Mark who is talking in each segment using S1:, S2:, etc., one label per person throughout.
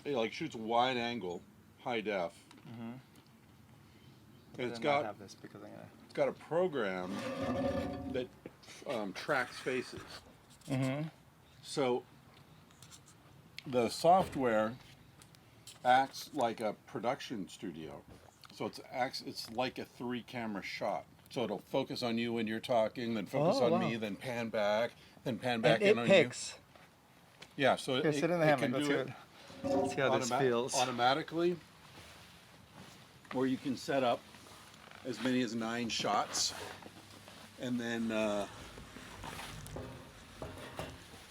S1: it like shoots wide angle, high def.
S2: Mm-hmm.
S1: And
S2: I not have this because I'm gonna.
S1: It's got a program that tracks faces.
S2: Mm-hmm.
S1: So the software acts like a production studio. So it's like a 3-camera shot. So it'll focus on you when you're talking, then focus on me, then pan back in on
S2: picks.
S1: you. Yeah, so
S2: Here, sit in the hammock. Let's see how this feels.
S1: Automatically, or you can set up as many as 9 shots, and then.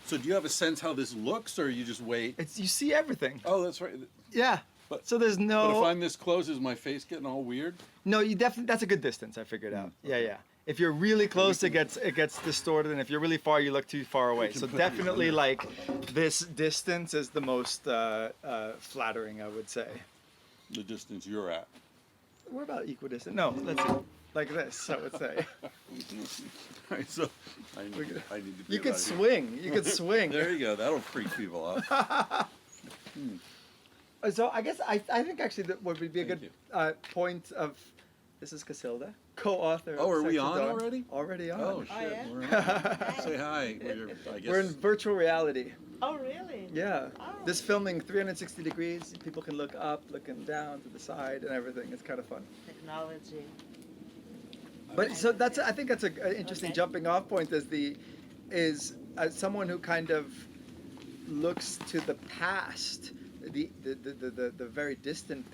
S1: So do you have a sense how this looks, or you just wait?
S2: You see everything.
S1: Oh, that's right.
S2: Yeah.
S1: But
S2: so there's no.
S1: But if I'm this close, is my face getting all weird?
S2: No, you definitely. That's a good distance. I figured out. Okay. Yeah. If you're really close, it gets distorted, and if you're really far, you look too far away. So definitely, like this distance is the most flattering, I would say.
S1: The distance you're at.
S2: We're about equidistant. No, let's see. Like this, I would say.
S1: All right, so I need to be
S2: You could swing. You could swing.
S1: There you go. That'll freak people out.
S2: So I guess I think actually that what would be a good point of this is Casilda, co-author.
S1: Oh, are
S2: of
S1: we
S2: Sex
S1: on
S2: Dawn.
S1: already?
S2: Already on.
S1: Oh shit!
S3: yeah?
S1: We're on. Say hi.
S2: We're in virtual reality.
S3: Oh, really?
S2: Yeah.
S3: Oh.
S2: This filming 360 degrees. People can look up, looking down to the side, and everything. It's kind of fun.
S3: Technology.
S2: But so I think that's an interesting jumping off point. Is someone who kind of looks to the past, the very distant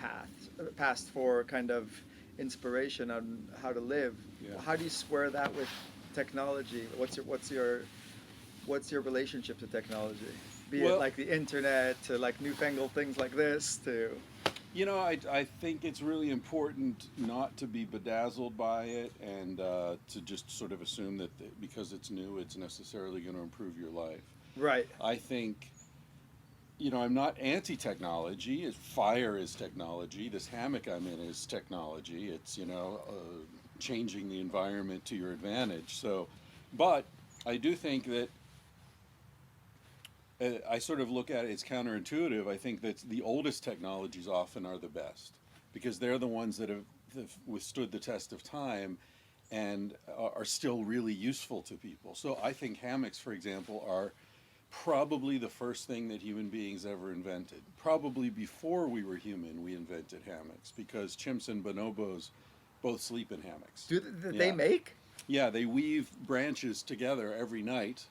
S2: past for kind of inspiration on how to live.
S1: Yeah.
S2: How do you square that with technology? What's your relationship to technology? Be it like the internet to like newfangled things like this to.
S1: You know, I think it's really important not to be bedazzled by it and to just sort of assume that because it's new, it's necessarily going to improve your life.
S2: Right.
S1: I think, I'm not anti-technology. Fire is technology. This hammock I'm in is technology. It's, changing the environment to your advantage. So, but I do think that I sort of look at it, it's counterintuitive. I think that the oldest technologies often are the best because they're the ones that have withstood the test of time and are still really useful to people. So I think hammocks, for example, are probably the first thing that human beings ever invented. Probably before we were human, we invented hammocks because chimps and bonobos both sleep in hammocks.
S2: Do they make?
S1: Yeah, they weave branches together every night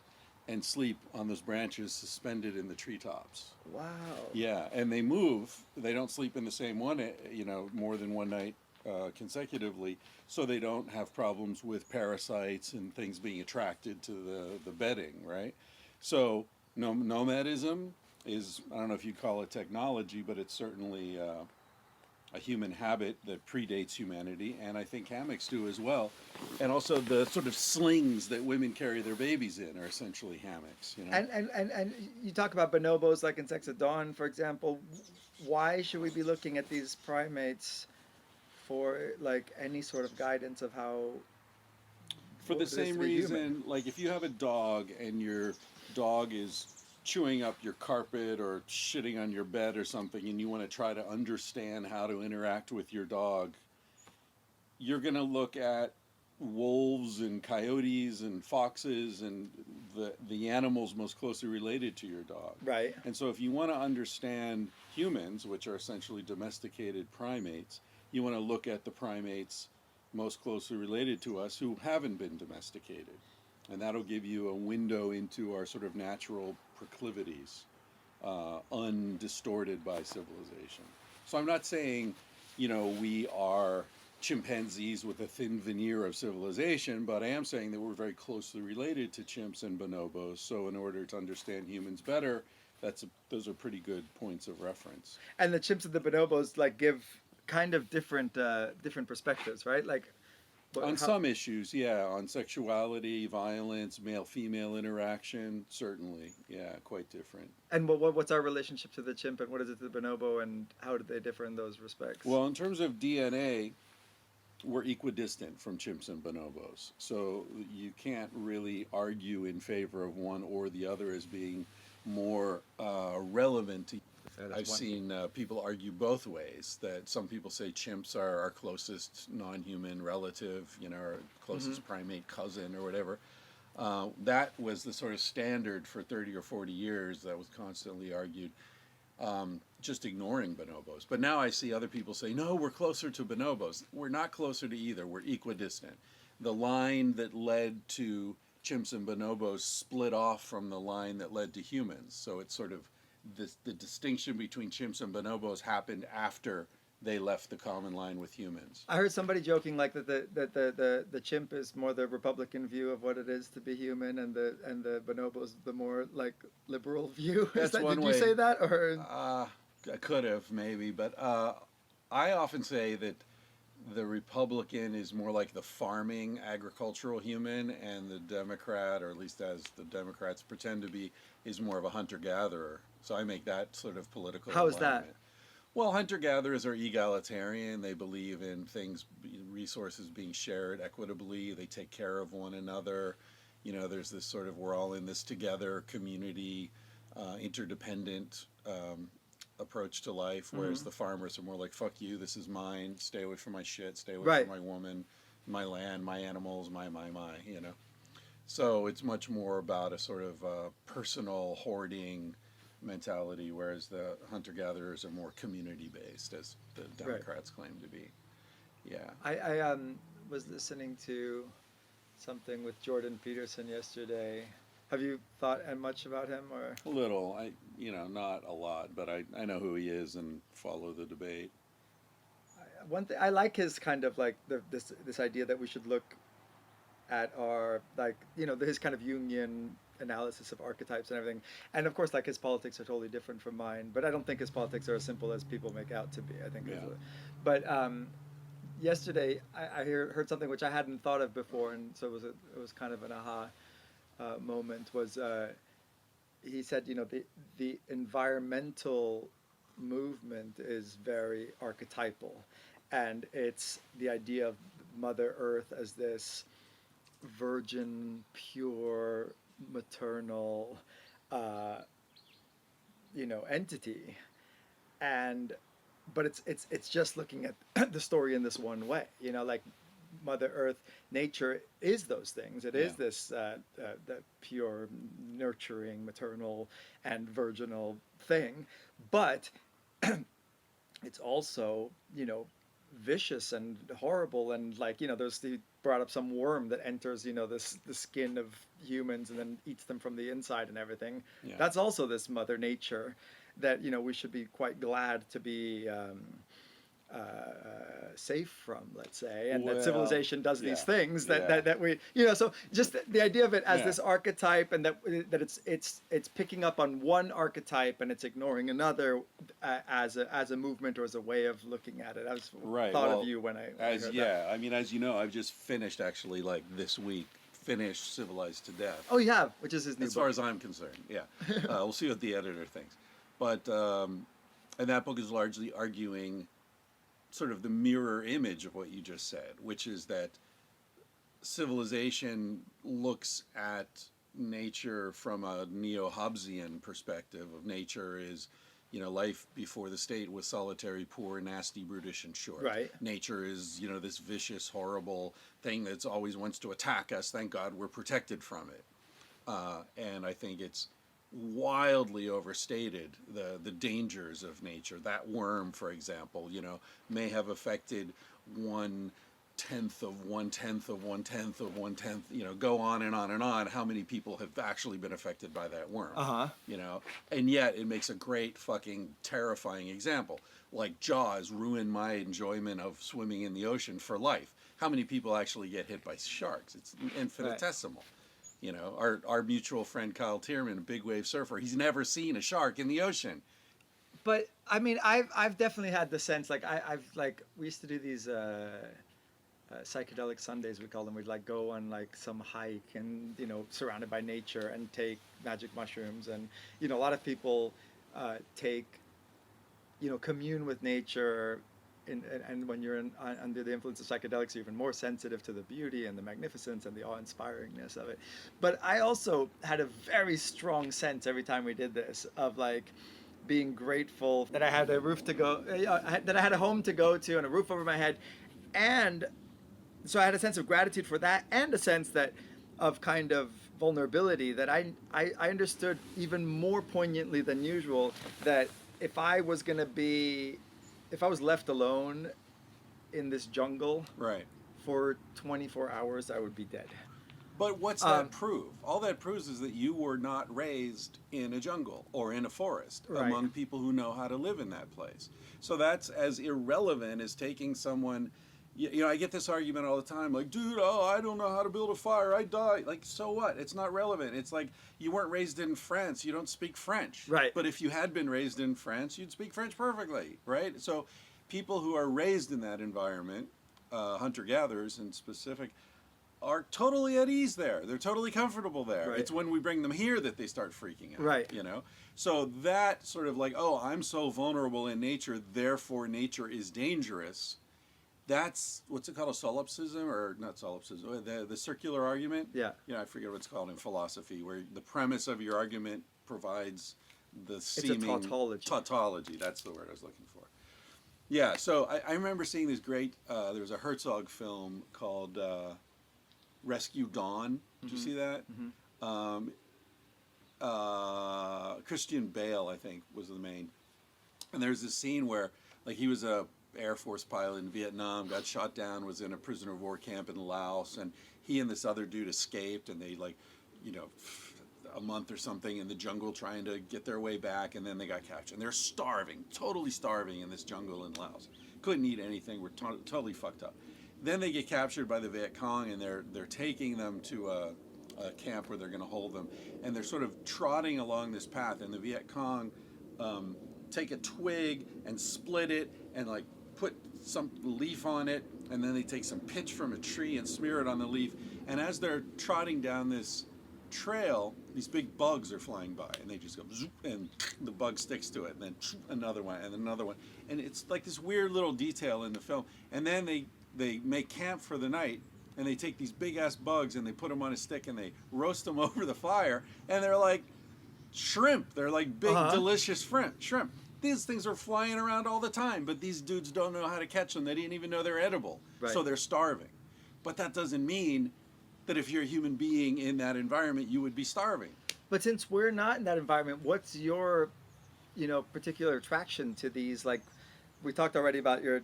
S1: and sleep on those branches suspended in the treetops.
S2: Wow.
S1: Yeah, and they move. They don't sleep in the same one, more than one night consecutively, so they don't have problems with parasites and things being attracted to the bedding, right? So nomadism is, I don't know if you'd call it technology, but it's certainly a human habit that predates humanity, and I think hammocks do as well. And also the sort of slings that women carry their babies in are essentially hammocks.
S2: And you talk about bonobos like in Sex at Dawn, for example. Why should we be looking at these primates for like any sort of guidance of how?
S1: For the same reason, like if you have a dog and your dog is chewing up your carpet or shitting on your bed or something and you want to try to understand how to interact with your dog, you're going to look at wolves and coyotes and foxes and the animals most closely related to your dog.
S2: Right.
S1: And so if you want to understand humans, which are essentially domesticated primates, you want to look at the primates most closely related to us who haven't been domesticated. And that'll give you a window into our sort of natural proclivities, undistorted by civilization. So I'm not saying, we are chimpanzees with a thin veneer of civilization, but I am saying that we're very closely related to chimps and bonobos. So in order to understand humans better, those are pretty good points of reference.
S2: And the chimps and the bonobos like give kind of different perspectives, right? Like.
S1: On some issues, yeah. On sexuality, violence, male-female interaction, certainly, yeah, quite different.
S2: And what's our relationship to the chimp, and what is it to the bonobo, and how do they differ in those respects?
S1: Well, in terms of DNA, we're equidistant from chimps and bonobos. So you can't really argue in favor of one or the other as being more relevant to
S2: that's
S1: I've
S2: one.
S1: seen people argue both ways. That some people say chimps are our closest non-human relative, our closest primate cousin or whatever. That was the sort of standard for 30 or 40 years that was constantly argued, just ignoring bonobos. But now I see other people say, no, we're closer to bonobos. We're not closer to either. We're equidistant. The line that led to chimps and bonobos split off from the line that led to humans. So it's sort of the distinction between chimps and bonobos happened after they left the common line with humans.
S2: I heard somebody joking like that the chimp is more the Republican view of what it is to be human, and the bonobos the more like liberal view.
S1: That's one
S2: did
S1: way.
S2: you say that or?
S1: I could have maybe, but I often say that the Republican is more like the farming agricultural human, and the Democrat, or at least as the Democrats pretend to be, is more of a hunter-gatherer. So I make that sort of political
S2: How is that?
S1: alignment. Well, hunter-gatherers are egalitarian. They believe in resources being shared equitably. They take care of one another. There's this sort of we're all in this together, community, interdependent approach to life, whereas the farmers are more like, fuck you, this is mine, stay away from my shit, stay away from my woman, my land, my animals, my. So it's much more about a sort of personal hoarding mentality, whereas the hunter-gatherers are more community-based, as the Democrats claim to be. Yeah.
S2: I was listening to something with Jordan Peterson yesterday. Have you thought much about him, or?
S1: A little. Not a lot, but I know who he is and follow the debate.
S2: One thing I like his kind of like this idea that we should look at our his kind of Jungian analysis of archetypes and everything, and of course like his politics are totally different from mine, but I don't think his politics are as simple as people make out to be. I think, but yesterday I heard something which I hadn't thought of before, and so it was kind of an aha moment. Was he said, the environmental movement is very archetypal, and it's the idea of Mother Earth as this virgin, pure, maternal, entity, but it's just looking at the story in this one way, like Mother Earth, nature is those things. It is this the pure, nurturing, maternal, and virginal thing, but it's also vicious and horrible, and he brought up some worm that enters the skin of humans and then eats them from the inside and everything. That's also this Mother Nature that we should be quite glad to be safe from, let's say, and that civilization does these things that we so just the idea of it as this archetype, and that it's picking up on one archetype and it's ignoring another as a movement or as a way of looking at it. I was thought of you when I heard that.
S1: I mean, as you know, I've just finished actually this week finished Civilized to Death.
S2: Oh, you have, which is his new
S1: as
S2: book.
S1: far as I'm concerned. We'll see what the editor thinks, but and that book is largely arguing sort of the mirror image of what you just said, which is that civilization looks at nature from a neo-Hobbesian perspective of nature is, life before the state was solitary, poor, nasty, brutish, and short.
S2: Right.
S1: Nature is, this vicious, horrible thing that's always wants to attack us. Thank God we're protected from it. And I think it's wildly overstated the dangers of nature. That worm, for example, may have affected 1/10 of 1/10 of 1/10 of 1/10. Go on and on and on. How many people have actually been affected by that worm? And yet it makes a great fucking terrifying example. Like Jaws ruined my enjoyment of swimming in the ocean for life. How many people actually get hit by sharks? It's infinitesimal. Our mutual friend Kyle Tierman, a big wave surfer, he's never seen a shark in the ocean.
S2: But I mean, I've definitely had the sense, we used to do these psychedelic Sundays, we call them. We'd go on some hike and surrounded by nature and take magic mushrooms, and a lot of people take commune with nature. And when you're under the influence of psychedelics, you're even more sensitive to the beauty and the magnificence and the awe-inspiringness of it. But I also had a very strong sense every time we did this of being grateful that I had a roof to go, that I had a home to go to and a roof over my head, and so I had a sense of gratitude for that, and a sense that of kind of vulnerability that I understood even more poignantly than usual that if I was gonna be, if I was left alone in this jungle
S1: Right.
S2: for 24 hours, I would be dead.
S1: But what's that prove? All that proves is that you were not raised in a jungle or in a forest
S2: Right.
S1: among people who know how to live in that place. So that's as irrelevant as taking someone. You know, I get this argument all the time, like, dude, oh, I don't know how to build a fire, I die. Like, so what? It's not relevant. It's like you weren't raised in France, you don't speak French.
S2: Right.
S1: But if you had been raised in France, you'd speak French perfectly, right? So people who are raised in that environment, hunter-gatherers in specific, are totally at ease there. They're totally comfortable there.
S2: Right.
S1: It's when we bring them here that they start freaking out.
S2: Right.
S1: You know? So that sort of like, oh, I'm so vulnerable in nature, therefore nature is dangerous. That's, what's it called, a solipsism, or not solipsism, the circular argument?
S2: Yeah.
S1: You know, I forget what it's called in philosophy, where the premise of your argument provides the seeming...
S2: It's a tautology.
S1: Tautology, that's the word I was looking for. Yeah, so I remember seeing this great, there was a Herzog film called Rescue Dawn. Did you see that? Christian Bale, I think, was the main. And there's this scene where, like, he was a Air Force pilot in Vietnam, got shot down, was in a prisoner of war camp in Laos, and he and this other dude escaped, and they, like, you know, a month or something in the jungle trying to get their way back, and then they got captured. And they're starving, totally starving in this jungle in Laos. Couldn't eat anything, were totally fucked up. Then they get captured by the Viet Cong, and they're taking them to a camp where they're going to hold them, and they're sort of trotting along this path, and the Viet Cong take a twig and split it and like put some leaf on it, and then they take some pitch from a tree and smear it on the leaf, and as they're trotting down this trail, these big bugs are flying by, and they just go zoop, and the bug sticks to it, and then another one and another one, and it's like this weird little detail in the film. And then they make camp for the night, and they take these big ass bugs and they put them on a stick and they roast them over the fire, and they're like shrimp. They're like big delicious shrimp. These things are flying around all the time, but these dudes don't know how to catch them. They didn't even know they're edible.
S2: Right.
S1: So they're starving. But that doesn't mean that if you're a human being in that environment, you would be starving.
S2: But since we're not in that environment, what's your, particular attraction to these? Like, we talked already about your,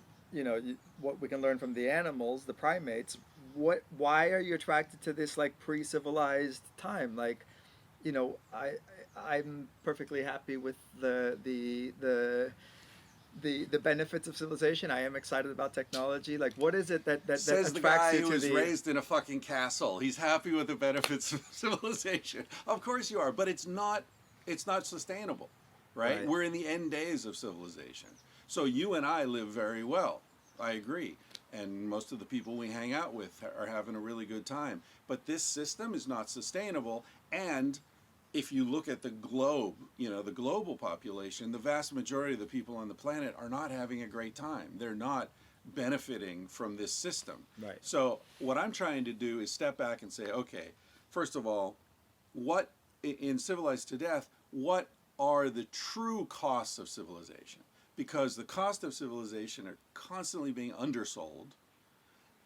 S2: what we can learn from the animals, the primates. Why are you attracted to this like pre-civilized time? Like, I'm perfectly happy with the benefits of civilization. I am excited about technology. Like, what is it that
S1: Says the
S2: attracts
S1: guy
S2: you
S1: who
S2: to
S1: was
S2: the...
S1: raised in a fucking castle. He's happy with the benefits of civilization. Of course you are, but it's not sustainable, right? We're in the end days of civilization. So you and I live very well. I agree. And most of the people we hang out with are having a really good time. But this system is not sustainable. And if you look at the globe, the global population, the vast majority of the people on the planet are not having a great time. They're not benefiting from this system.
S2: Right.
S1: So what I'm trying to do is step back and say, okay, first of all, what in Civilized to Death, what are the true costs of civilization? Because the cost of civilization are constantly being undersold,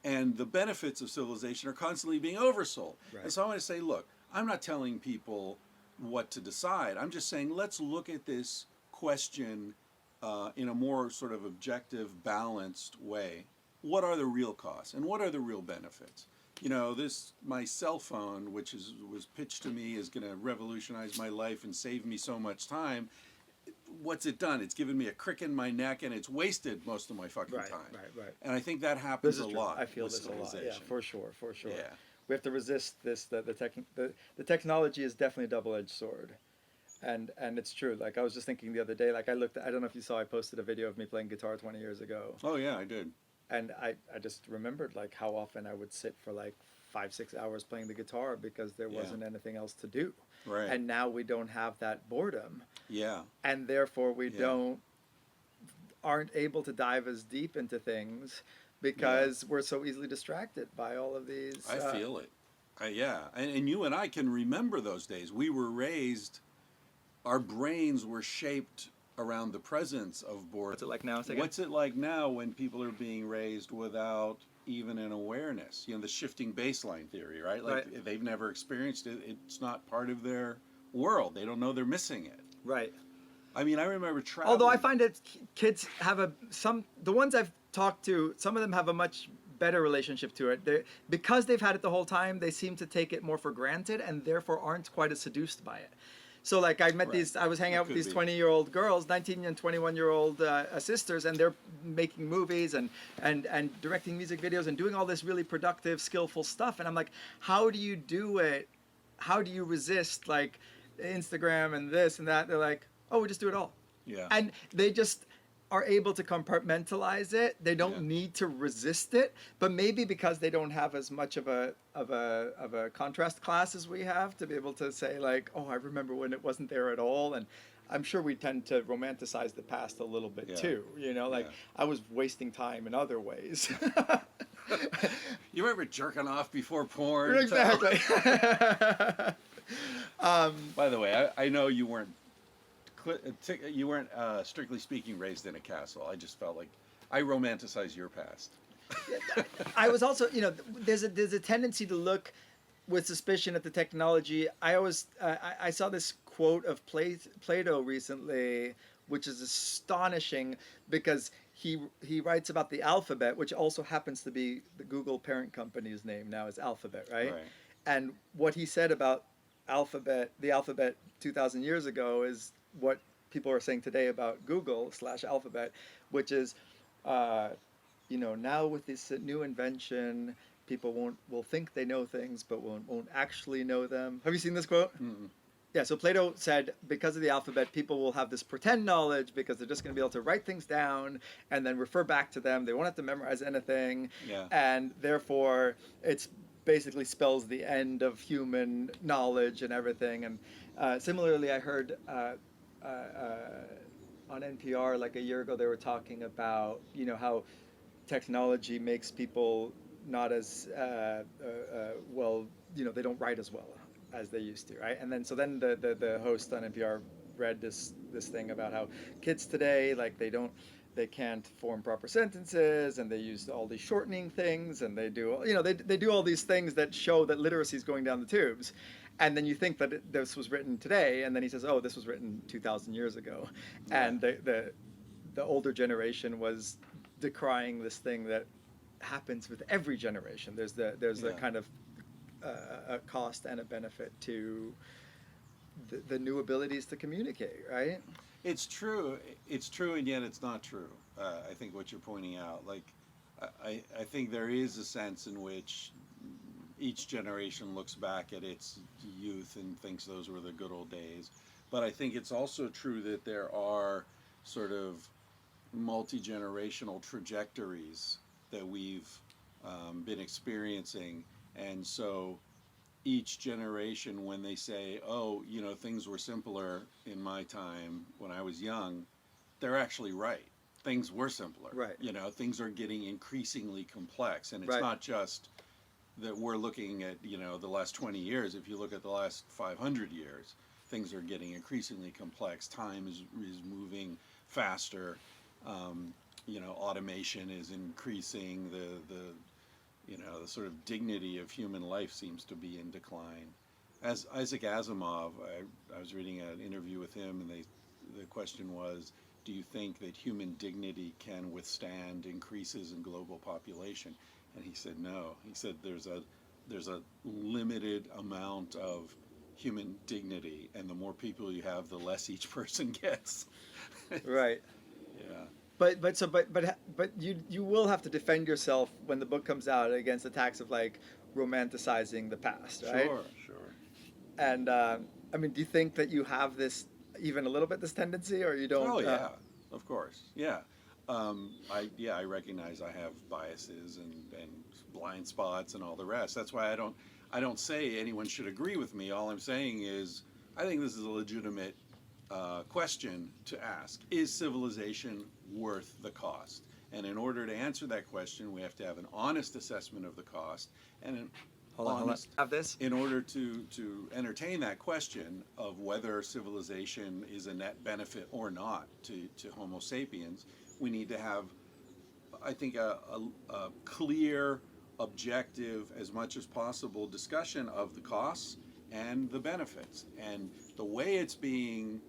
S1: and the benefits of civilization are constantly being oversold.
S2: Right.
S1: And so I want to say, look, I'm not telling people what to decide. I'm just saying, let's look at this question in a more sort of objective, balanced way. What are the real costs, and what are the real benefits? My cell phone, which was pitched to me, is going to revolutionize my life and save me so much time. What's it done? It's given me a crick in my neck, and it's wasted most of my fucking time.
S2: Right.
S1: And I think that happens a lot.
S2: I feel
S1: with
S2: this a lot. Yeah,
S1: civilization.
S2: for sure.
S1: Yeah.
S2: We have to resist this. The technology is definitely a double-edged sword, and it's true. Like, I was just thinking the other day. Like, I don't know if you saw. I posted a video of me playing guitar 20 years ago.
S1: Oh yeah, I did.
S2: And I just remembered like how often I would sit for like 5-6 hours playing the guitar because there wasn't anything else to do.
S1: Right.
S2: And now we don't have that boredom.
S1: Yeah.
S2: And therefore we aren't able to dive as deep into things because we're so easily distracted by all of these.
S1: I feel it. And you and I can remember those days. We were raised, our brains were shaped around the presence of boredom.
S2: What's it like now?
S1: What's it like now when people are being raised without even an awareness? You know, the shifting baseline theory, right? Like
S2: Right.
S1: they've never experienced it. It's not part of their world. They don't know they're missing it.
S2: Right.
S1: I mean, I remember traveling.
S2: Although I find that kids have the ones I've talked to, some of them have a much better relationship to it. Because they've had it the whole time, they seem to take it more for granted and therefore aren't quite as seduced by it. So like I met
S1: Right.
S2: I was hanging
S1: That
S2: out with
S1: could
S2: these
S1: be.
S2: 20-year-old girls, 19 and 21-year-old sisters, and they're making movies and directing music videos and doing all this really productive, skillful stuff. And I'm like, how do you do it? How do you resist like Instagram and this and that? They're like, oh, we just do it all.
S1: Yeah.
S2: And they just are able to compartmentalize it. They don't
S1: Yeah.
S2: need to resist it, but maybe because they don't have as much of a contrast class as we have to be able to say like, oh, I remember when it wasn't there at all. And I'm sure we tend to romanticize the past a little bit
S1: Yeah.
S2: too. You know, like
S1: Yeah.
S2: I was wasting time in other ways.
S1: You remember jerking off before porn?
S2: Exactly.
S1: By the way, I know you weren't strictly speaking raised in a castle. I just felt like I romanticize your past.
S2: I was also, you know, there's a tendency to look with suspicion at the technology. I always, I saw this quote of Plato recently, which is astonishing because he writes about the alphabet, which also happens to be the Google parent company's name now is Alphabet, right?
S1: Right.
S2: And what he said about the alphabet 2,000 years ago is what people are saying today about Google/Alphabet, which is, you know, now with this new invention, people will think they know things, but won't actually know them. Have you seen this quote?
S1: Mm-mm.
S2: Yeah, so Plato said because of the alphabet, people will have this pretend knowledge because they're just going to be able to write things down and then refer back to them. They won't have to memorize anything.
S1: Yeah.
S2: And therefore, it's basically spells the end of human knowledge and everything. And similarly, I heard on NPR like a year ago, they were talking about, you know, how technology makes people not as well, you know, they don't write as well as they used to, right? And then so then the host on NPR read this thing about how kids today, like they can't form proper sentences and they use all these shortening things and they do, you know, they do all these things that show that literacy is going down the tubes. And then you think that this was written today, and then he says, oh, this was written 2,000 years ago.
S1: Yeah.
S2: And the older generation was decrying this thing that happens with every generation. There's a
S1: Yeah.
S2: kind of a cost and a benefit to the new abilities to communicate, right?
S1: It's true, and yet it's not true. I think what you're pointing out, like, I think there is a sense in which each generation looks back at its youth and thinks those were the good old days. But I think it's also true that there are sort of multi-generational trajectories that we've been experiencing. And so each generation, when they say, oh, you know, things were simpler in my time when I was young, they're actually right. Things were simpler.
S2: Right.
S1: You know, things are getting increasingly complex. And it's
S2: Right.
S1: not just that we're looking at, you know, the last 20 years. If you look at the last 500 years, things are getting increasingly complex. Time is moving faster. You know, automation is increasing. You know, the sort of dignity of human life seems to be in decline. As Isaac Asimov, I was reading an interview with him, and the question was, do you think that human dignity can withstand increases in global population? And he said no. He said there's a limited amount of human dignity, and the more people you have, the less each person gets.
S2: Right.
S1: Yeah.
S2: But you will have to defend yourself when the book comes out against attacks of like romanticizing the past, right?
S1: Sure.
S2: And I mean, do you think that you have this even a little bit, this tendency, or you don't?
S1: Oh yeah, of course. Yeah. I recognize I have biases and blind spots and all the rest. That's why I don't say anyone should agree with me. All I'm saying is I think this is a legitimate question to ask. Is civilization worth the cost? And in order to answer that question, we have to have an honest assessment of the cost and an honest,
S2: Have this?
S1: in order to entertain that question of whether civilization is a net benefit or not to Homo sapiens, we need to have, I think, a clear, objective, as much as possible discussion of the costs and the benefits. And the way it's being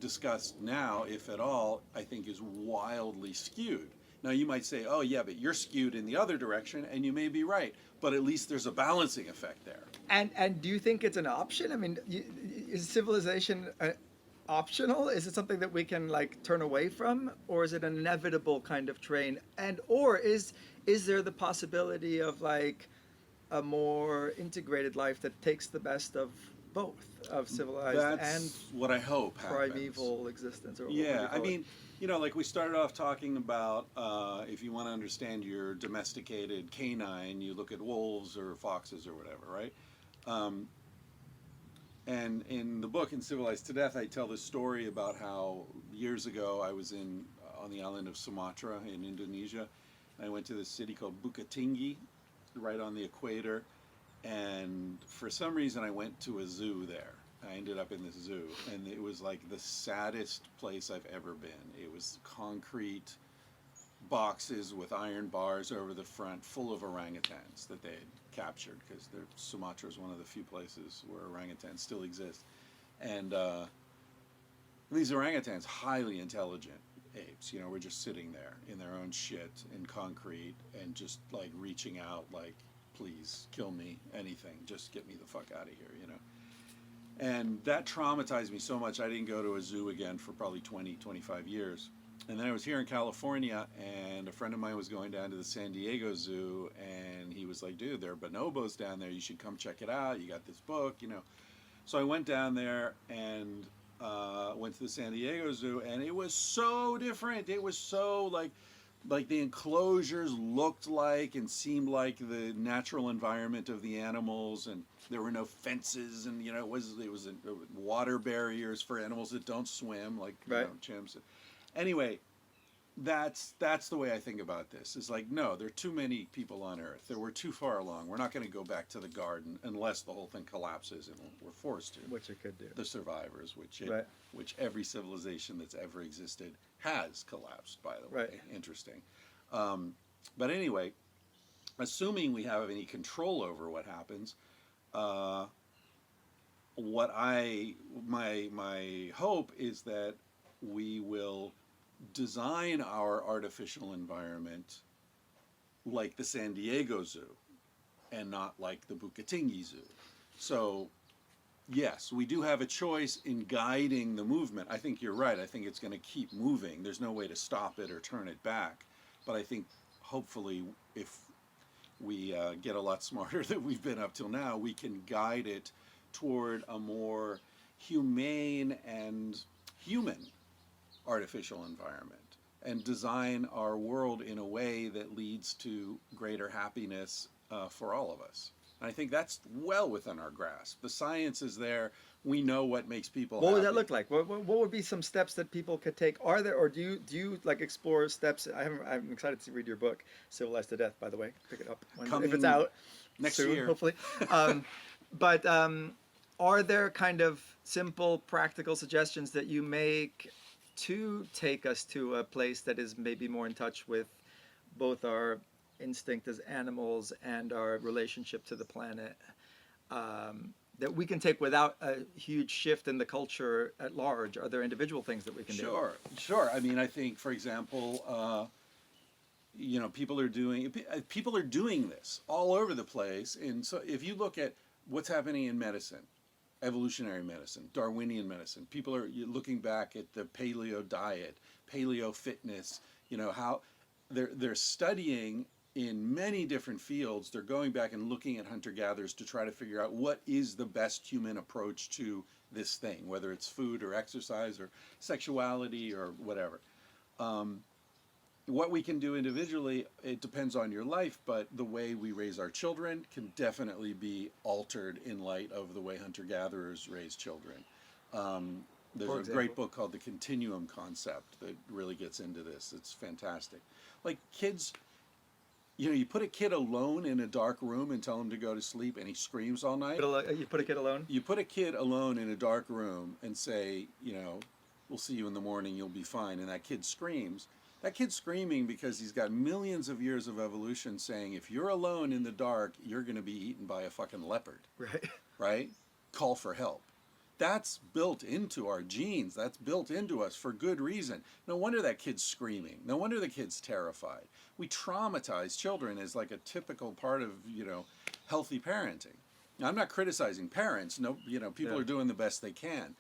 S1: discussed now, if at all, I think is wildly skewed. Now you might say, oh yeah, but you're skewed in the other direction, and you may be right, but at least there's a balancing effect there.
S2: And do you think it's an option? I mean, is civilization optional? Is it something that we can like turn away from, or is it an inevitable kind of train? And or is there the possibility of like a more integrated life that takes the best of both, of civilized
S1: That's
S2: and
S1: what I hope happens.
S2: primeval existence? Or what do
S1: Yeah,
S2: you
S1: I
S2: call it?
S1: mean, you know, like we started off talking about, if you want to understand your domesticated canine, you look at wolves or foxes or whatever, right? And in the book, in Civilized to Death, I tell this story about how years ago I was on the island of Sumatra in Indonesia. And I went to this city called Bukittinggi, right on the equator. And for some reason, I went to a zoo there. I ended up in this zoo, and it was like the saddest place I've ever been. It was concrete boxes with iron bars over the front, full of orangutans that they had captured, because Sumatra is one of the few places where orangutans still exist. And these orangutans, highly intelligent apes, you know, were just sitting there in their own shit in concrete and just like reaching out like, please kill me, anything, just get me the fuck out of here, you know. And that traumatized me so much, I didn't go to a zoo again for probably 20, 25 years. And then I was here in California, and a friend of mine was going down to the San Diego Zoo, and he was like, dude, there are bonobos down there, you should come check it out, you got this book, you know. So I went down there and went to the San Diego Zoo, and it was so different. It was so like the enclosures looked like and seemed like the natural environment of the animals, and there were no fences, and you know it was water barriers for animals that don't swim, like you
S2: Right.
S1: know, chimps. Anyway, that's the way I think about this. It's like, no, there are too many people on Earth. We're too far along. We're not going to go back to the garden unless the whole thing collapses, and we're forced to.
S2: Which it could do.
S1: The survivors,
S2: Right.
S1: which every civilization that's ever existed has collapsed, by the way.
S2: Right.
S1: Interesting. But anyway, assuming we have any control over what happens, my hope is that we will design our artificial environment like the San Diego Zoo and not like the Bukittinggi Zoo. So yes, we do have a choice in guiding the movement. I think you're right. I think it's going to keep moving. There's no way to stop it or turn it back. But I think hopefully if we get a lot smarter than we've been up till now, we can guide it toward a more humane and human artificial environment and design our world in a way that leads to greater happiness for all of us. And I think that's well within our grasp. The science is there. We know what makes people
S2: What
S1: happy.
S2: would that look like? What would be some steps that people could take? Are there, or do you like explore steps? I'm excited to read your book, Civilized to Death. By the way, pick it up if
S1: Coming
S2: it's out
S1: next
S2: soon,
S1: year.
S2: hopefully. But are there kind of simple, practical suggestions that you make to take us to a place that is maybe more in touch with both our instinct as animals and our relationship to the planet, that we can take without a huge shift in the culture at large? Are there individual things that we can do?
S1: Sure. I mean, I think, for example, you know, people are doing this all over the place. And so if you look at what's happening in medicine, evolutionary medicine, Darwinian medicine, people are looking back at the paleo diet, paleo fitness, you know, how they're studying in many different fields. They're going back and looking at hunter-gatherers to try to figure out what is the best human approach to this thing, whether it's food or exercise or sexuality or whatever. What we can do individually, it depends on your life, but the way we raise our children can definitely be altered in light of the way hunter-gatherers raise children. There's a great book called The Continuum Concept that really gets into this. It's fantastic. Like kids, You put a kid alone in a dark room and tell him to go to sleep, and he screams all night.
S2: You put a kid alone?
S1: You put a kid alone in a dark room and say, we'll see you in the morning, you'll be fine, and that kid screams. That kid's screaming because he's got millions of years of evolution saying, if you're alone in the dark, you're going to be eaten by a fucking leopard.
S2: Right.
S1: Right? Call for help. That's built into our genes. That's built into us for good reason. No wonder that kid's screaming. No wonder the kid's terrified. We traumatize children as like a typical part of, healthy parenting. Now, I'm not criticizing parents. No, people are doing the best they can.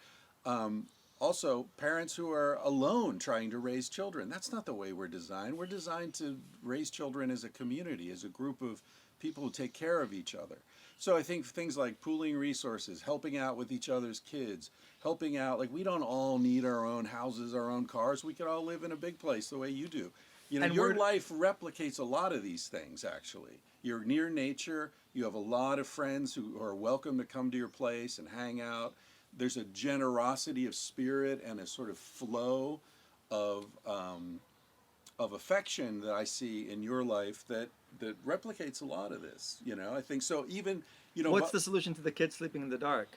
S1: Also, parents who are alone trying to raise children. That's not the way we're designed. We're designed to raise children as a community, as a group of people who take care of each other. So I think things like pooling resources, helping out with each other's kids, helping out, like we don't all need our own houses, our own cars. We could all live in a big place the way you do.
S2: And
S1: your life replicates a lot of these things, actually. You're near nature. You have a lot of friends who are welcome to come to your place and hang out. There's a generosity of spirit and a sort of flow of affection that I see in your life that replicates a lot of this. I think so. Even
S2: What's the solution to the kids sleeping in the dark?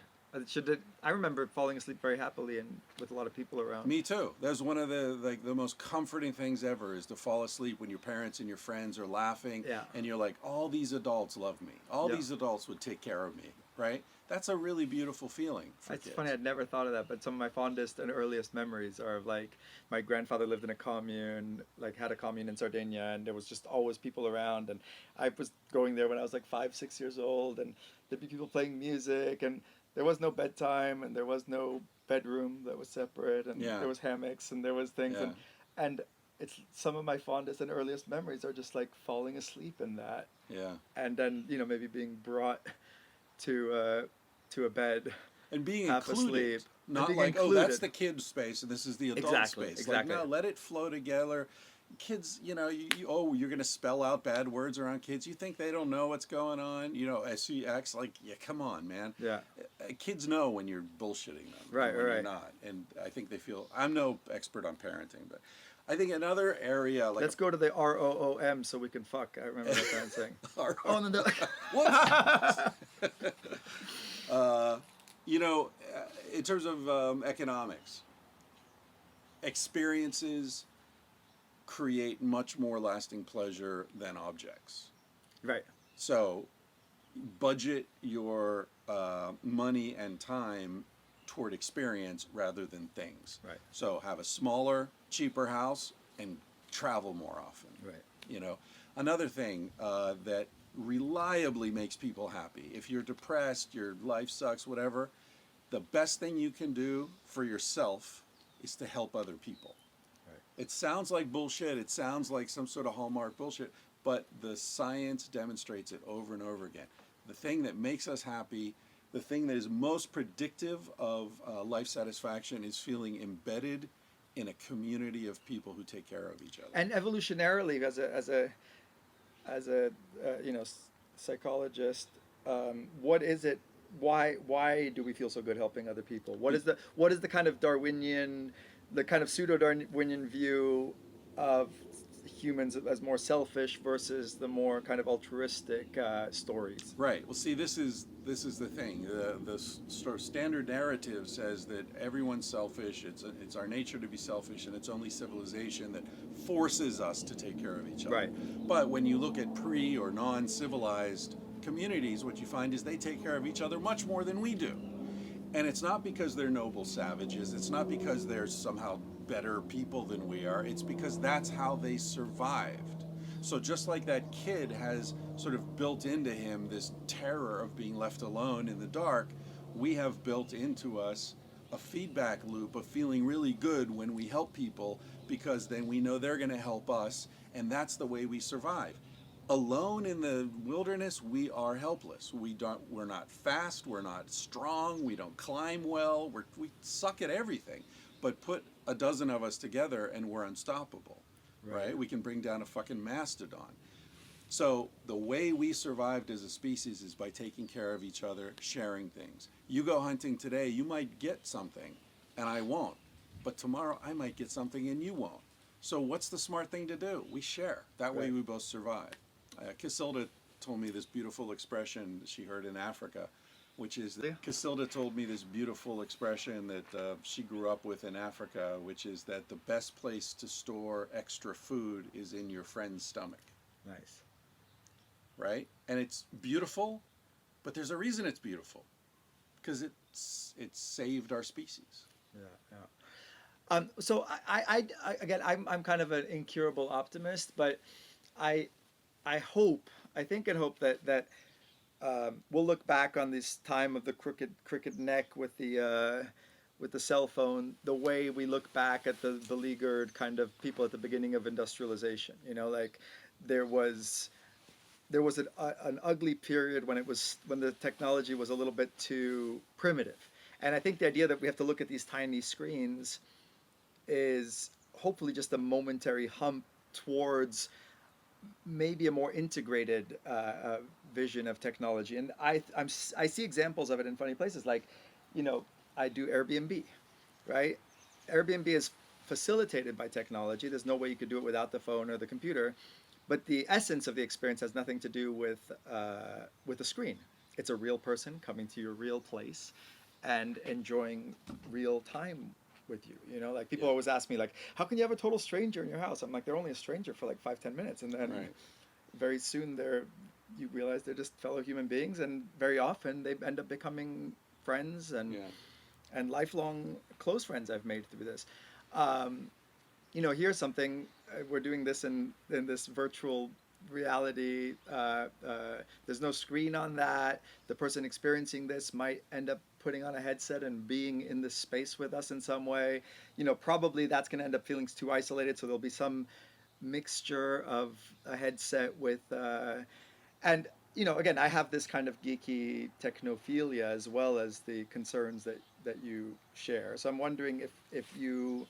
S2: I remember falling asleep very happily and with a lot of people around.
S1: Me too. That's one of the most comforting things ever, is to fall asleep when your parents and your friends are laughing, and you're like, all these adults love me. All these adults would take care of me, right? That's a really beautiful feeling for
S2: It's
S1: kids.
S2: funny, I'd never thought of that, but some of my fondest and earliest memories are of like my grandfather lived in a commune, like had a commune in Sardinia, and there was just always people around, and I was going there when I was like 5-6 years old, and there'd be people playing music, and there was no bedtime, and there was no bedroom that was separate, and there was hammocks, and there was things, and it's some of my fondest and earliest memories are just like falling asleep in that, and then maybe being brought to a bed
S1: and being
S2: half
S1: included,
S2: asleep.
S1: not
S2: being
S1: like
S2: included.
S1: that's the kid's space and this is the adult space.
S2: Exactly.
S1: Like, no, let it flow together. Kids, you're going to spell out bad words around kids. You think they don't know what's going on? SEX, like, come on, man.
S2: Yeah.
S1: Kids know when you're bullshitting them.
S2: Right,
S1: and when
S2: right.
S1: You're not, and I think they feel. I'm no expert on parenting, but I think another area like.
S2: Let's go to the ROOM so we can fuck. I remember my parents saying.
S1: Oh
S2: no.
S1: In terms of economics, experiences create much more lasting pleasure than objects.
S2: Right.
S1: So, budget your money and time toward experience rather than things.
S2: Right.
S1: So, have a smaller, cheaper house and travel more often.
S2: Right.
S1: Another thing that reliably makes people happy. If you're depressed, your life sucks, whatever, the best thing you can do for yourself is to help other people.
S2: Right.
S1: It sounds like bullshit. It sounds like some sort of Hallmark bullshit, but the science demonstrates it over and over again. The thing that makes us happy, the thing that is most predictive of life satisfaction is feeling embedded in a community of people who take care of each other.
S2: And evolutionarily, as a psychologist, what is it? Why do we feel so good helping other people? What is the kind of pseudo-Darwinian view of humans as more selfish versus the more kind of altruistic stories?
S1: Right. Well, see, this is the thing. The sort of standard narrative says that everyone's selfish. It's our nature to be selfish, and it's only civilization that forces us to take care of each other.
S2: Right.
S1: But when you look at pre or non-civilized communities, what you find is they take care of each other much more than we do. And it's not because they're noble savages. It's not because they're somehow better people than we are. It's because that's how they survived. So just like that kid has sort of built into him this terror of being left alone in the dark, we have built into us a feedback loop of feeling really good when we help people, because then we know they're going to help us, and that's the way we survive. Alone in the wilderness, we are helpless. We're not fast, we're not strong, we don't climb well, we suck at everything. But put a dozen of us together and we're unstoppable, right? We can bring down a fucking mastodon. So the way we survived as a species is by taking care of each other, sharing things. You go hunting today, you might get something, and I won't. But tomorrow I might get something and you won't. So what's the smart thing to do? We share. That way we both survive. Casilda told me this beautiful expression that she heard in Africa, which is
S2: Yeah.
S1: Casilda told me this beautiful expression that she grew up with in Africa, which is that the best place to store extra food is in your friend's stomach,
S2: Nice.
S1: right? And it's beautiful, but there's a reason it's beautiful, because it's saved our species.
S2: Yeah, yeah. So again, I'm kind of an incurable optimist, but I I hope, I think and hope that we'll look back on this time of the crooked neck with the cell phone, the way we look back at the beleaguered kind of people at the beginning of industrialization. You know, like there was an ugly period when when the technology was a little bit too primitive, and I think the idea that we have to look at these tiny screens is hopefully just a momentary hump towards maybe a more integrated vision of technology. And I see examples of it in funny places. Like, you know, I do Airbnb, right? Airbnb is facilitated by technology. There's no way you could do it without the phone or the computer. But the essence of the experience has nothing to do with a screen. It's a real person coming to your real place and enjoying real time with you. You know, like people
S1: Yeah.
S2: always ask me, like, how can you have a total stranger in your house? I'm like, they're only a stranger for like 5-10 minutes, and then
S1: Right.
S2: very soon you realize they're just fellow human beings, and very often they end up becoming friends and
S1: Yeah.
S2: lifelong close friends I've made through this. Um, you know, here's something, we're doing this in this virtual reality. There's no screen on that. The person experiencing this might end up putting on a headset and being in this space with us in some way. You know, probably that's going to end up feeling too isolated. So there'll be some mixture of a headset with, and you know, again, I have this kind of geeky technophilia as well as the concerns that you share. So I'm wondering if you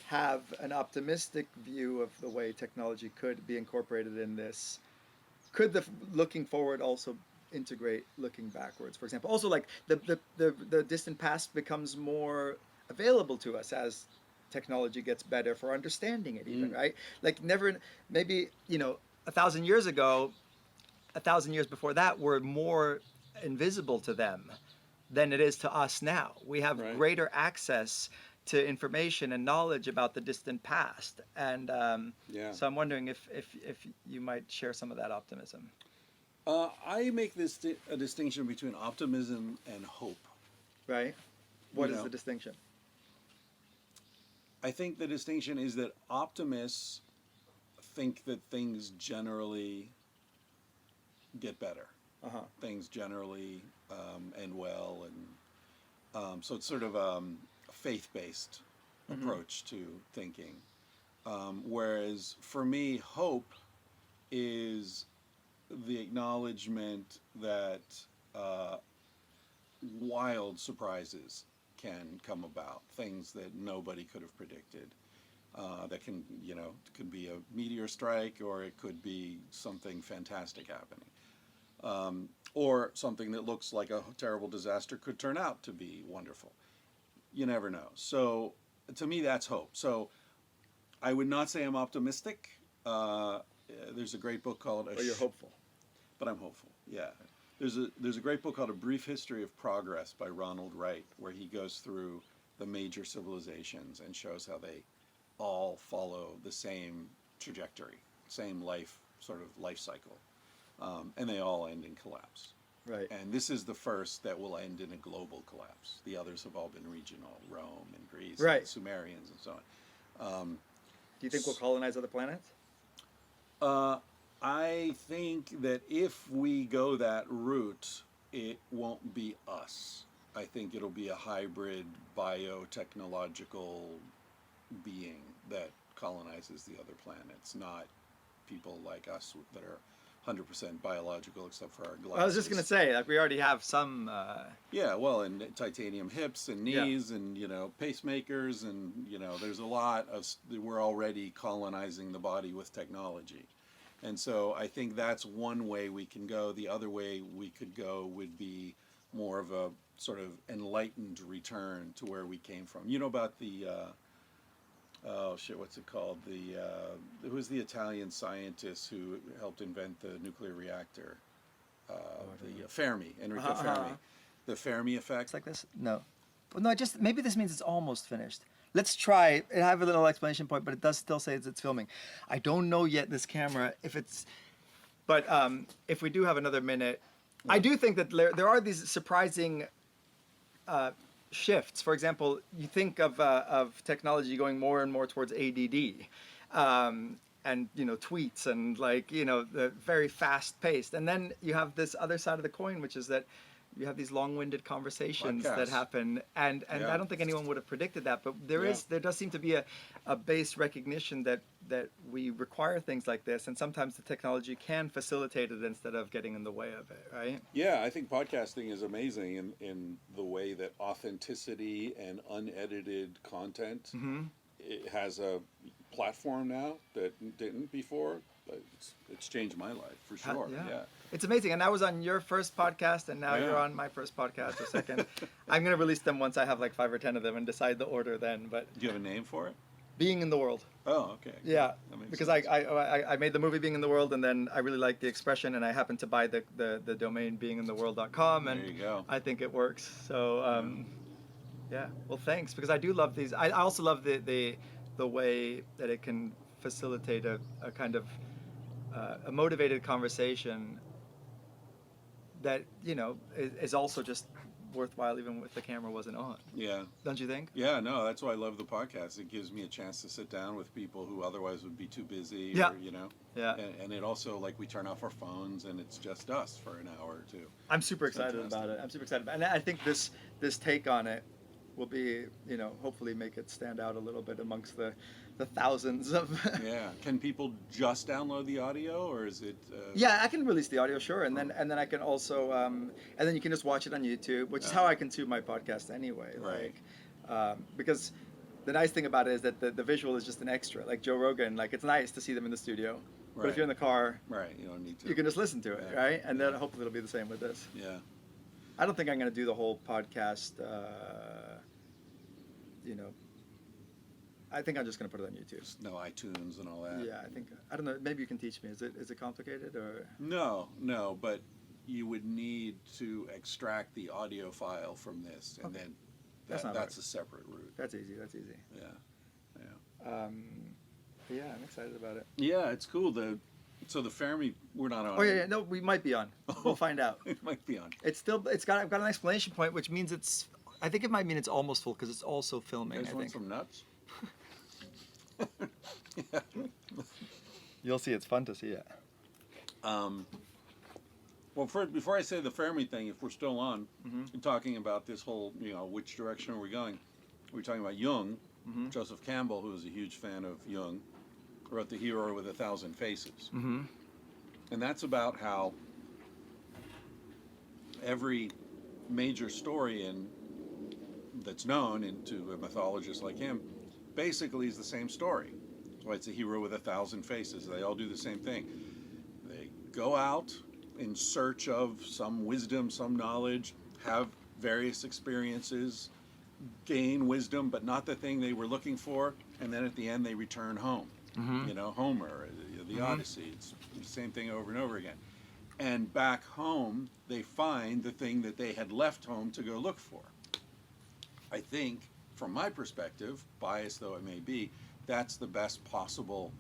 S2: have an optimistic view of the way technology could be incorporated in this. Could the looking forward also integrate looking backwards, for example? Also, like the distant past becomes more available to us as technology gets better for understanding it, even, right? Like never, maybe, you know, 1,000 years ago, 1,000 years before that were more invisible to them than it is to us now. We have
S1: Right.
S2: greater access to information and knowledge about the distant past, and
S1: Yeah.
S2: so I'm wondering if you might share some of that optimism.
S1: I make a distinction between optimism and hope.
S2: Right? What
S1: You
S2: is
S1: know.
S2: the distinction?
S1: I think the distinction is that optimists think that things generally get better.
S2: Uh-huh.
S1: Things generally end well, and so it's sort of a faith-based approach to thinking. Whereas for me, hope is the acknowledgement that wild surprises can come about, things that nobody could have predicted. That can, you know, could be a meteor strike, or it could be something fantastic happening. Or something that looks like a terrible disaster could turn out to be wonderful. You never know. So to me, that's hope. So I would not say I'm optimistic. There's a great book called...
S2: Or you're hopeful.
S1: But I'm hopeful, yeah. There's a great book called A Brief History of Progress by Ronald Wright, where he goes through the major civilizations and shows how they all follow the same trajectory, same life cycle, and they all end in collapse.
S2: Right.
S1: And this is the first that will end in a global collapse. The others have all been regional, Rome and Greece,
S2: Right.
S1: and the Sumerians and so on.
S2: Do you think we'll colonize other planets?
S1: I think that if we go that route, it won't be us. I think it'll be a hybrid biotechnological being that colonizes the other planets, not people like us that are 100% biological except for our glasses.
S2: I was just going to say, like, we already have some...
S1: Yeah, well, and titanium hips and knees, and, you know, pacemakers, and, you know, there's a lot of... We're already colonizing the body with technology. And so I think that's one way we can go. The other way we could go would be more of a sort of enlightened return to where we came from. You know about the oh shit, what's it called? Who's the Italian scientist who helped invent the nuclear reactor? Fermi, Enrico Fermi. The Fermi effect.
S2: It's like this? No. Well, no, maybe this means it's almost finished. Let's try. I have a little explanation point, but it does still say it's filming. I don't know yet, this camera, if it's... But if we do have another minute, I do think that there are these surprising shifts. For example, you think of technology going more and more towards ADD, and tweets and the very fast paced. And then you have this other side of the coin, which is that you have these long-winded conversations that happen, and I don't think anyone would have predicted that. But there does seem to be a base recognition that we require things like this, and sometimes the technology can facilitate it instead of getting in the way of it, right?
S1: Yeah, I think podcasting is amazing in the way that authenticity and unedited content it has a platform now that didn't before. It's changed my life for sure. Yeah.
S2: It's amazing. And I was on your first podcast, and now you're on my first podcast or second. I'm going to release them once I have like 5 or 10 of them and decide the order then. But
S1: do you have a name for it?
S2: Being in the World.
S1: Oh, okay.
S2: Yeah, because I made the movie Being in the World, and then I really liked the expression, and I happened to buy the domain beingintheworld.com, and
S1: there you go.
S2: I think it works. So yeah, well, thanks, because I do love these. I also love the way that it can facilitate a kind of a motivated conversation that is also just worthwhile even if the camera wasn't on.
S1: Yeah.
S2: Don't you think?
S1: Yeah, no, that's why I love the podcast. It gives me a chance to sit down with people who otherwise would be too busy.
S2: Yeah.
S1: Or,
S2: Yeah.
S1: And it also, we turn off our phones and it's just us for an hour or two.
S2: I'm super excited about it. And I think this take on it will be, hopefully make it stand out a little bit amongst the thousands of...
S1: Yeah. Can people just download the audio, or is it...
S2: Yeah, I can release the audio, sure. And then I can also... and then you can just watch it on YouTube, which is how I consume my podcast anyway.
S1: Right.
S2: Because the nice thing about it is that the visual is just an extra. Like Joe Rogan, it's nice to see them in the studio. But if you're in the car...
S1: Right, you don't need to.
S2: You can just listen to it, right? And then hopefully it'll be the same with this.
S1: Yeah.
S2: I don't think I'm going to do the whole podcast... I think I'm just going to put it on YouTube.
S1: Just no iTunes and all that.
S2: Yeah, I don't know, maybe you can teach me. Is it complicated or?
S1: No, but you would need to extract the audio file from this, and then that's a separate route.
S2: That's easy.
S1: Yeah.
S2: Yeah, I'm excited about it.
S1: Yeah, it's cool. So the Fermi, we're not on.
S2: Oh yeah, no, we might be on. We'll find out.
S1: It might be on.
S2: I've got an exclamation point, which means I think it might mean it's almost full because it's also filming.
S1: There's one from Nuts.
S2: Yeah. You'll see. It's fun to see it.
S1: Well, before I say the Fermi thing, if we're still on, and talking about this whole, which direction are we going? We're talking about Jung. Joseph Campbell, who was a huge fan of Jung, wrote The Hero with 1,000 Faces. And that's about how every major story that's known to a mythologist like him basically is the same story. That's why it's a hero with 1,000 faces. They all do the same thing. They go out in search of some wisdom, some knowledge, have various experiences, gain wisdom, but not the thing they were looking for, and then at the end they return home. Homer, the Odyssey, it's the same thing over and over again. And back home, they find the thing that they had left home to go look for. I think, from my perspective, biased though it may be, that's the best possible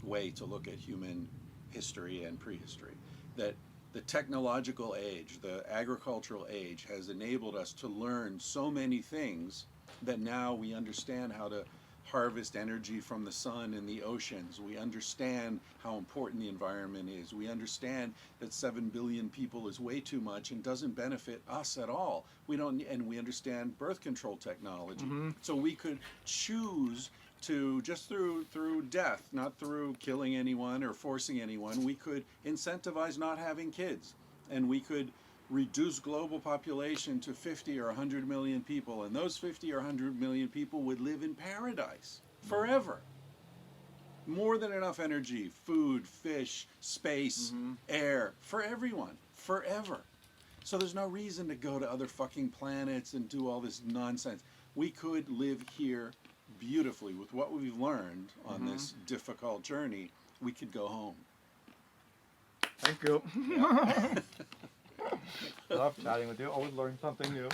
S1: way to look at human history and prehistory. That the technological age, the agricultural age, has enabled us to learn so many things that now we understand how to harvest energy from the sun and the oceans. We understand how important the environment is. We understand that 7 billion people is way too much and doesn't benefit us at all. And we understand birth control technology. So we could choose to, just through death, not through killing anyone or forcing anyone, we could incentivize not having kids. And we could reduce global population to 50 or 100 million people, and those 50 or 100 million people would live in paradise forever. More than enough energy, food, fish, space, air, for everyone, forever. So there's no reason to go to other fucking planets and do all this nonsense. We could live here beautifully with what we've learned on
S2: Mm-hmm.
S1: this difficult journey, we could go home.
S2: Thank you.
S1: Yeah.
S2: Love chatting with you. Always learn something new.